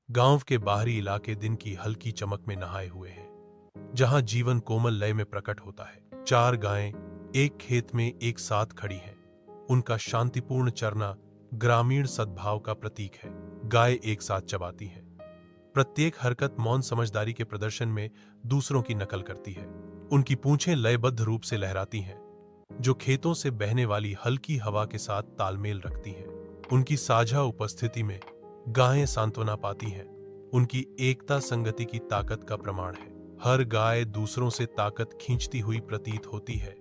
गांव के बाहरी इलाके दिन की हल्की चमक में नहाए हुए हैं, जहां जीवन कोमल लय में प्रकट होता है। चार गायें एक खेत में एक साथ खड़ी हैं। उनका शांतिपूर्ण चरना ग्रामीण सद्भाव का प्रतीक है। गाय एक साथ चबाती हैं। प्रत्येक हरकत मौन समझदारी के प्रदर्शन में दूसरों की नकल करती है। उनकी पूंछें लयबद्ध रूप से लहराती हैं, जो खेतों से बहने वाली हल्की हवा के साथ तालमेल रखती हैं। उनकी साझा उपस्थिति में गायें सांत्वना पाती हैं। उनकी एकता संगति की ताकत का प्रमाण है। हर गाय दूसरों से ताकत खींचती हुई प्रतीत होती है।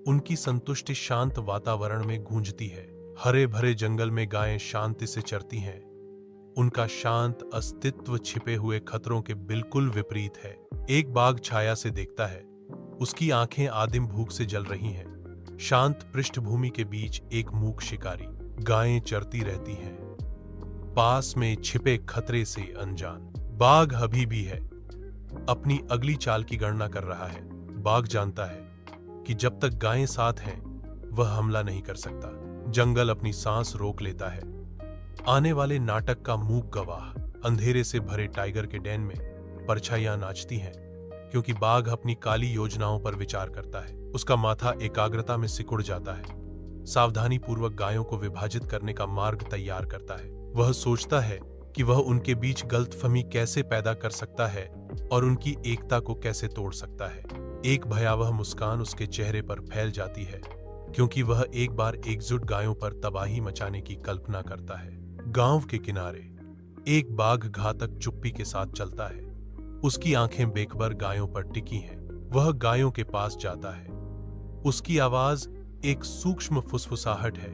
उनकी संतुष्टि शांत वातावरण में गूंजती है। हरे भरे जंगल में गायें शांति से चरती हैं। उनका शांत अस्तित्व छिपे हुए खतरों के बिल्कुल विपरीत है। एक बाघ छाया से देखता है। उसकी आंखें आदिम भूख से जल रही हैं। शांत पृष्ठभूमि के बीच एक मूक शिकारी। गायें चरती रहती हैं, पास में छिपे खतरे से अनजान। बाघ अभी भी है, अपनी अगली चाल की गणना कर रहा है। बाघ जानता है कि जब तक गायें साथ हैं, वह हमला नहीं कर सकता। जंगल अपनी सांस रोक लेता है। आने वाले नाटक का मूक गवाह। अंधेरे से भरे टाइगर के डेन में परछाइयां नाचती हैं, क्योंकि बाघ अपनी काली योजनाओं पर विचार करता है। उसका माथा एकाग्रता में सिकुड़ जाता है। सावधानी पूर्वक गायों को विभाजित करने का मार्ग तैयार करता है। वह सोचता है कि वह उनके बीच गलतफहमी कैसे पैदा कर सकता है और उनकी एकता को कैसे तोड़ सकता है। एक भयावह मुस्कान उसके चेहरे पर फैल जाती है, क्योंकि वह एक बार एकजुट गायों पर तबाही मचाने की कल्पना करता है। गांव के किनारे एक बाघ घातक चुप्पी के साथ चलता है। उसकी आंखें बेखबर गायों पर टिकी हैं। वह गायों के पास जाता है। उसकी आवाज एक सूक्ष्म फुसफुसाहट है,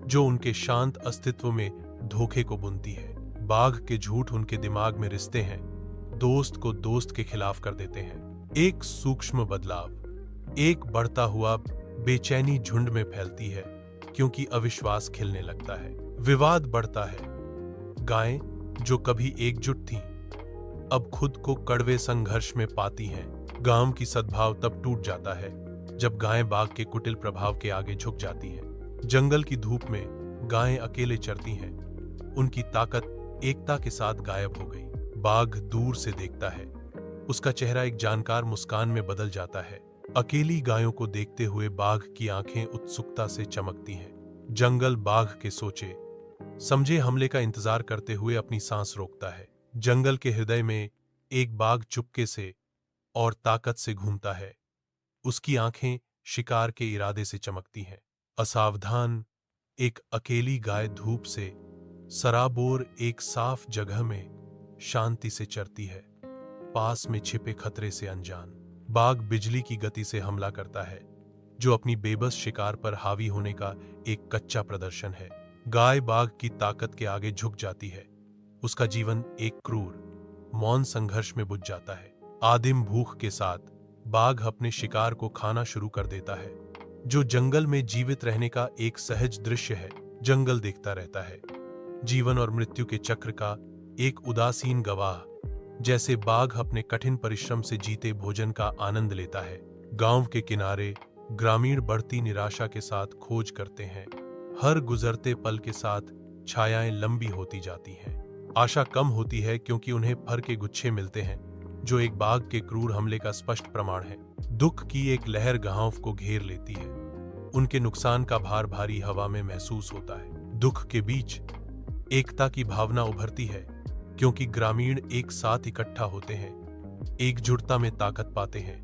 जो उनके शांत अस्तित्व में धोखे को बुनती है। बाघ के झूठ उनके दिमाग में रिसते हैं, दोस्त को दोस्त के खिलाफ कर देते हैं। एक सूक्ष्म बदलाव, एक बढ़ता हुआ बेचैनी झुंड में फैलती है, क्योंकि अविश्वास खिलने लगता है। विवाद बढ़ता है। गायें जो कभी एकजुट थीं, अब खुद को कड़वे संघर्ष में पाती हैं। गांव की सद्भाव तब टूट जाता है जब गायें बाघ के कुटिल प्रभाव के आगे झुक जाती हैं। जंगल की धूप में गायें अकेले चरती हैं। उनकी ताकत एकता के साथ गायब हो गई। बाघ दूर से देखता है। उसका चेहरा एक जानकार मुस्कान में बदल जाता है। अकेली गायों को देखते हुए बाघ की आंखें उत्सुकता से चमकती हैं। जंगल बाघ के सोचे समझे हमले का इंतजार करते हुए अपनी सांस रोकता है। जंगल के हृदय में एक बाघ चुपके से और ताकत से घूमता है। उसकी आंखें शिकार के इरादे से चमकती हैं। असावधान एक अकेली गाय धूप से सराबोर एक साफ जगह में शांति से चरती है, पास में छिपे खतरे से अनजान। बाघ बिजली की गति से हमला करता है, जो अपनी बेबस शिकार पर हावी होने का एक कच्चा प्रदर्शन है। गाय बाघ की ताकत के आगे झुक जाती है। उसका जीवन एक क्रूर, मौन संघर्ष में बुझ जाता है। आदिम भूख के साथ बाघ अपने शिकार को खाना शुरू कर देता है, जो जंगल में जीवित रहने का एक सहज दृश्य है। जंगल देखता रहता है, जीवन और मृत्यु के चक्र का एक उदासीन गवाह, जैसे बाघ अपने कठिन परिश्रम से जीते भोजन का आनंद लेता है। गांव के किनारे ग्रामीण बढ़ती निराशा के साथ खोज करते हैं। हर गुजरते पल के साथ छायाएं लंबी होती जाती हैं। आशा कम होती है, क्योंकि उन्हें फर के गुच्छे मिलते हैं, जो एक बाघ के क्रूर हमले का स्पष्ट प्रमाण है। दुख की एक लहर गांव को घेर लेती है। उनके नुकसान का भार भारी हवा में महसूस होता है। दुख के बीच एकता की भावना उभरती है, क्योंकि ग्रामीण एक साथ इकट्ठा होते हैं, एकजुटता में ताकत पाते हैं।